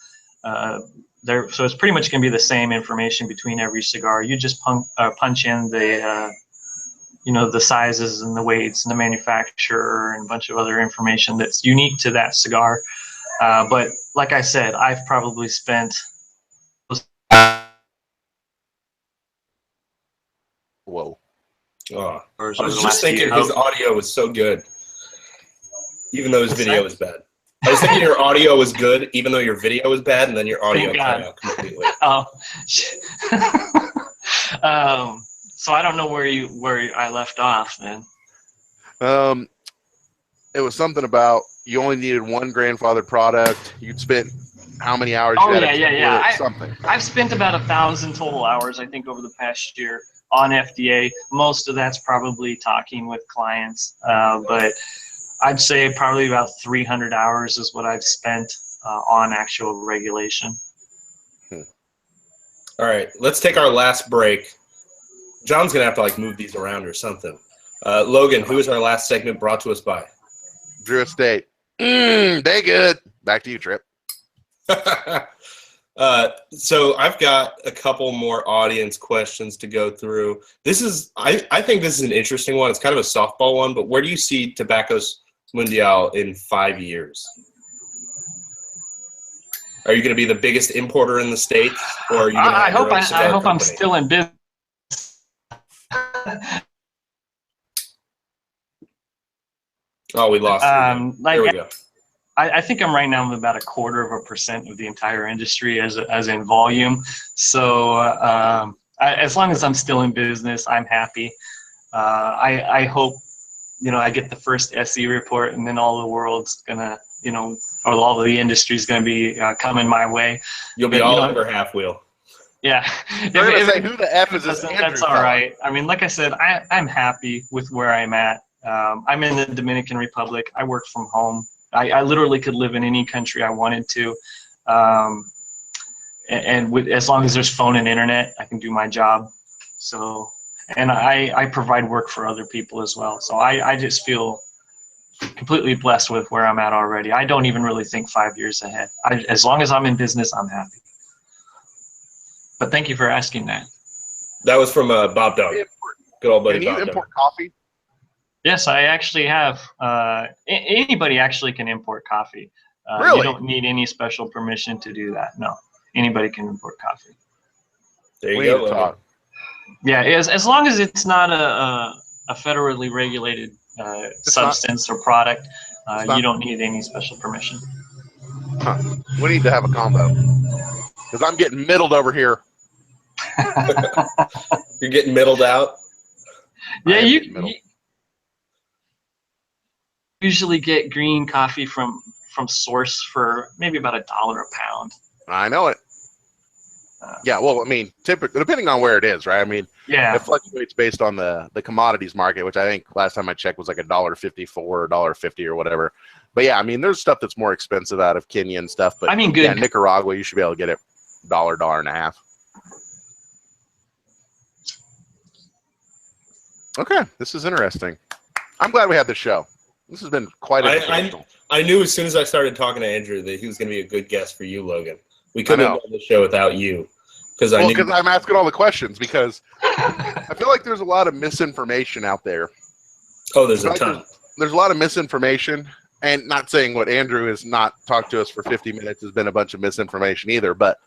So it's pretty much going to be the same information between every cigar. You just punch in the the sizes and the weights and the manufacturer and a bunch of other information that's unique to that cigar. But like I said, I've probably spent. Whoa. Oh, I was just thinking his audio was so good, even though his video was bad. I was thinking your audio was good, even though your video was bad, and then your audio cut out completely. Oh, so I don't know where I left off then. It was something about you only needed one grandfathered product. You'd spent how many hours? Oh yeah. Something. I've spent about 1,000 total hours, I think, over the past year on FDA. Most of that's probably talking with clients, but I'd say probably about 300 hours is what I've spent on actual regulation. All right, let's take our last break. John's gonna have to move these around or something. Logan, who is our last segment brought to us by? Drew Estate. They good. Back to you, Trip. So I've got a couple more audience questions to go through. I think this is an interesting one. It's kind of a softball one, but where do you see Tabacos Mundial in 5 years? Are you going to be the biggest importer in the States, or are you going to have your own cigar company? I'm still in business. Oh, we lost. There we go. I think I'm right now. I'm about 0.25% of the entire industry as in volume. So as long as I'm still in business, I'm happy. I hope I get the first SE report, and then all the world's gonna or all of the industry's gonna be coming my way. You'll be all over half wheel. Yeah. They're gonna say, who the F is this Andrew That's all right. I mean, like I said, I'm happy with where I'm at. I'm in the Dominican Republic. I work from home. I literally could live in any country I wanted to. As long as there's phone and internet, I can do my job. So, and I provide work for other people as well. So I just feel completely blessed with where I'm at already. I don't even really think 5 years ahead. As long as I'm in business, I'm happy. But thank you for asking that. That was from Bob Dog. Good old buddy Bob Dog. Can you import coffee? Yes, I actually have. Anybody actually can import coffee. Really? You don't need any special permission to do that. No, anybody can import coffee. There you go. Yeah, as long as it's not a federally regulated substance or product, you don't need any special permission. Huh. We need to have a combo because I'm getting middled over here. You're getting middled out? Yeah, you usually get green coffee from Source for maybe about $1 a pound. I know it. Yeah, well, I mean, typically, depending on where it is, right? I mean, yeah, it fluctuates based on the commodities market, which I think last time I checked was like $1.54 or $1.50 or whatever. But yeah, I mean, there's stuff that's more expensive out of Kenya and stuff. But I mean, good. Yeah, Nicaragua, you should be able to get it $1, $1.50. Okay, this is interesting. I'm glad we had this show. This has been quite educational. I knew as soon as I started talking to Andrew that he was going to be a good guest for you, Logan. We couldn't have done the show without you. Because I'm asking all the questions because I feel like there's a lot of misinformation out there. Oh, there's a ton. There's a lot of misinformation, and not saying what Andrew has not talked to us for 50 minutes has been a bunch of misinformation either, but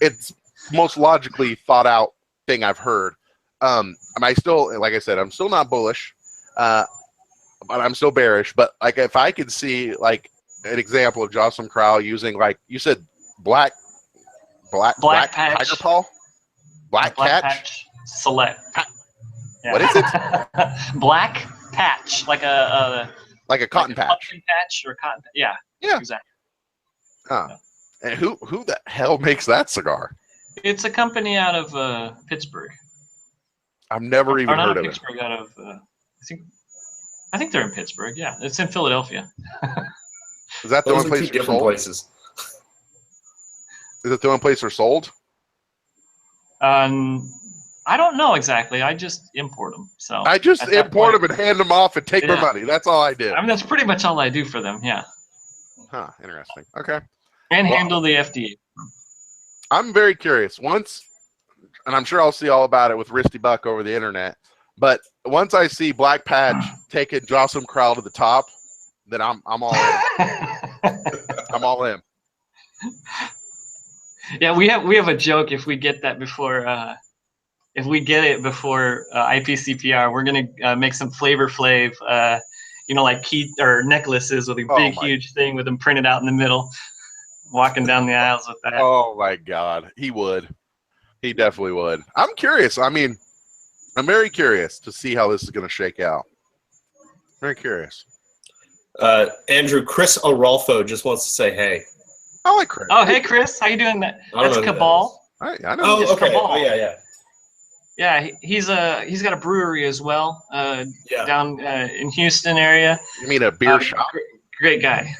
it's most logically thought out thing I've heard. I still, like I said, I'm still not bullish, but I'm still bearish. But like, if I could see like an example of Jocelyn Crowell using, like you said, black patch. tiger paw, black catch. Patch select. Yeah. What is it? Black patch, like a cotton patch. Pumpkin patch or cotton. Yeah. Yeah. Exactly. And who the hell makes that cigar? It's a company out of Pittsburgh. I've never even heard of Pittsburgh, out of I think they're in Pittsburgh. Yeah, it's in Philadelphia. Is that the Those only are place two they're different sold? places. Is it the only place they're sold? I don't know exactly. I just import them. So I just import them and hand them off and take my Yeah. money. That's all I do. I mean, that's pretty much all I do for them. Yeah, Huh, interesting. Okay. and Well, handle the FDA. I'm very curious. Once, and I'm sure I'll see all about it with Risty Buck over the internet, but once I see Black Patch taking Jocelyn Crowell to the top, then I'm all in. I'm all in. Yeah, we have a joke. If we get that before, if we get it before IPCPR, we're gonna make some Flavor Flav, like key or necklaces with a big, huge thing with them printed out in the middle, walking down the aisles with that. Oh my God, he would. He definitely would. I'm curious. I mean, I'm very curious to see how this is going to shake out. Very curious. Andrew, Chris Arolfo just wants to say hey. I like Chris. Oh, hey Chris, how you doing? That's Cabal. I know. Oh, okay. Cabal. Oh, yeah. Yeah, he's got a brewery as well, down in Houston area. You mean a beer shop? Great guy.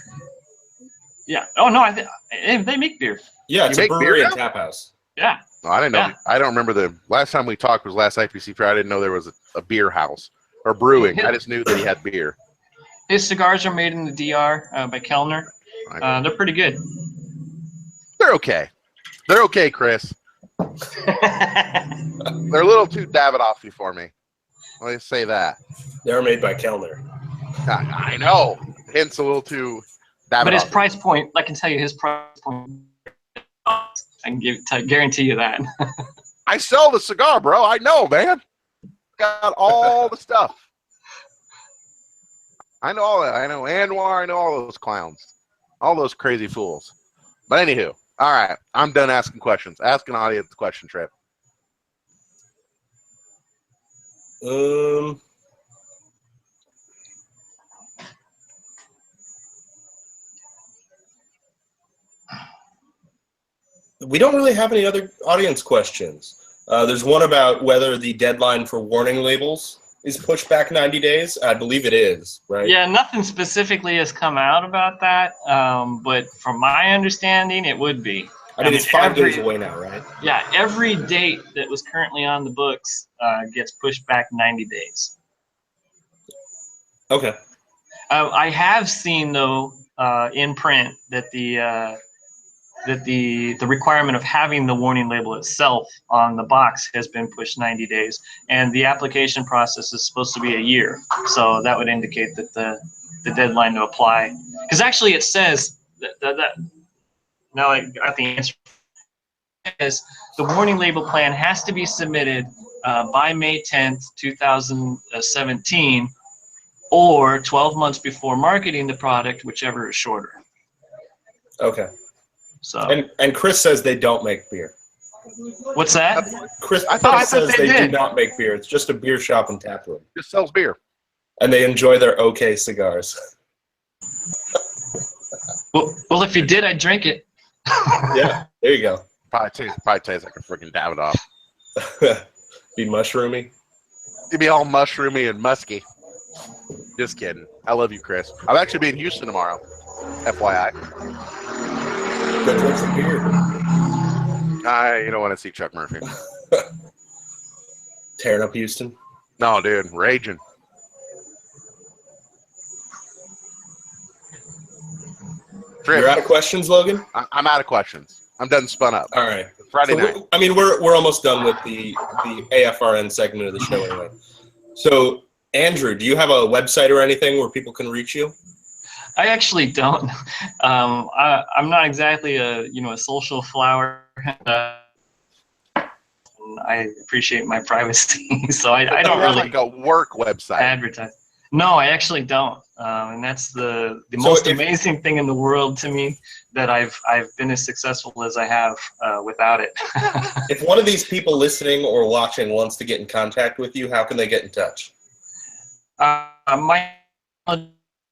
Yeah. Oh no, they make beer. Yeah, it's You a make beer brewery and now? tap house. Yeah. No, I didn't know. Yeah. I don't remember the last time we talked was last IPC Fair. I didn't know there was a beer house or brewing. I just knew that he had beer. His cigars are made in the DR by Kellner. They're pretty good. They're okay. They're okay, Chris. They're a little too Davidoff-y for me. Let me say that. They're made by Kellner. I know. Hence a little too Davidoff. But his price point, I can tell you his price point. I can guarantee you that. I sell the cigar, bro. I know, man. Got all the stuff. I know all that. I know Anwar. I know all those clowns. All those crazy fools. But anywho, all right. I'm done asking questions. Ask an audience question, Trip. We don't really have any other audience questions. There's one about whether the deadline for warning labels is pushed back 90 days. I believe it is, right? Yeah, nothing specifically has come out about that, but from my understanding, it would be. I mean, it's 5 days away now, right? Yeah, every date that was currently on the books gets pushed back 90 days. Okay. I have seen, though, in print that the requirement of having the warning label itself on the box has been pushed 90 days, and the application process is supposed to be a year. So that would indicate that the deadline to apply, because actually it says that now I got the answer. It says the warning label plan has to be submitted by May 10th, 2017, or 12 months before marketing the product, whichever is shorter. Okay. So. And Chris says they don't make beer. What's that? Chris I thought says they did. do not make beer. It's just a beer shop and tap room. Just sells beer. And they enjoy their okay cigars. Well, if you did, I'd drink it. Yeah, there you go. Probably tastes like a freaking Davidoff. Be mushroomy. It'd be all mushroomy and musky. Just kidding. I love you, Chris. I'll actually be in Houston tomorrow. FYI. Go drink some beer. You don't want to see Chuck Murphy. Tearing up Houston. No, dude, raging. You're out of questions, Logan? I'm out of questions. I'm done spun up. All right. Friday night. I mean, we're almost done with the AFRN segment of the show anyway. So, Andrew, do you have a website or anything where people can reach you? I actually don't. I'm not exactly a social flower. I appreciate my privacy, so I don't really like a work website. advertise. No, I actually don't, and that's the most amazing thing in the world to me, that I've been as successful as I have without it. If one of these people listening or watching wants to get in contact with you, how can they get in touch? My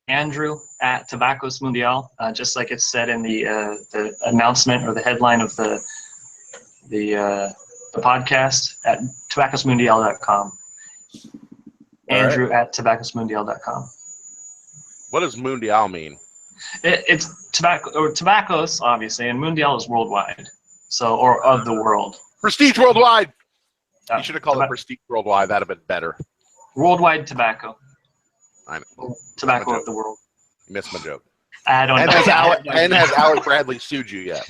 Andrew at Tabacos Mundial, just like it's said in the announcement or the headline of the podcast, at tabacosmundial.com. Andrew at tabacosmundial.com. What does Mundial mean? It's tobacco, or Tabacos, obviously, and Mundial is worldwide, so, or of the world. Prestige worldwide. You should have called it Prestige worldwide. That'd have been better. Worldwide tobacco. I know. Tobacco of the world. You missed my joke. I don't know. Has Alec Bradley sued you yet?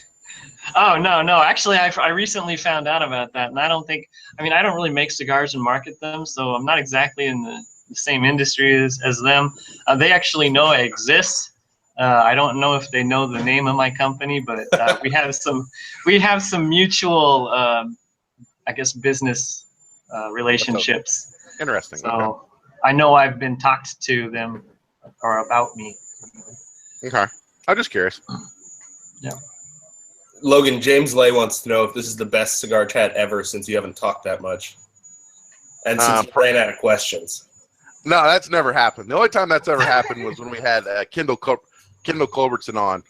Oh, no. Actually, I recently found out about that, and I don't really make cigars and market them, so I'm not exactly in the same industry as them. They actually know I exist. I don't know if they know the name of my company, but we have some mutual, I guess, business relationships. Interesting. So Okay. I know I've been talked to them or about me. Okay. I'm just curious. Yeah. Logan, James Lay wants to know if this is the best cigar chat ever, since you haven't talked that much. And since you ran out of questions. No, that's never happened. The only time that's ever happened was when we had Kendall Culbertson on.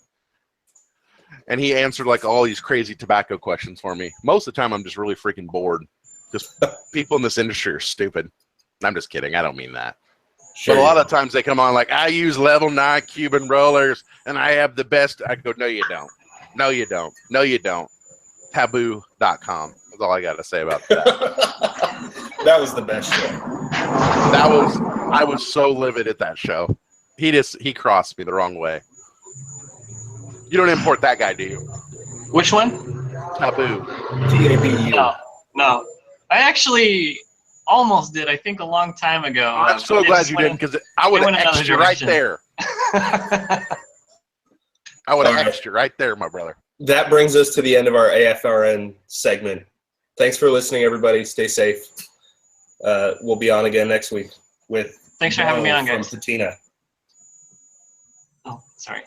And he answered like all these crazy tobacco questions for me. Most of the time I'm just really freaking bored. Just people in this industry are stupid. I'm just kidding. I don't mean that. Sure. But a lot of times they come on like, I use level 9 Cuban rollers and I have the best. I go, no, you don't. No, you don't. No, you don't. Taboo.com. That's all I got to say about that. That was the best show. I was so livid at that show. He crossed me the wrong way. You don't import that guy, do you? Which one? Taboo. TABU. No. I actually almost did. I think a long time ago. I'm so glad you didn't, because I would have X'd you right there. I would have X'd you right there, my brother. That brings us to the end of our AFRN segment. Thanks for listening, everybody. Stay safe. We'll be on again next week with. Thanks for having me on, guys. From Patina. Oh, sorry.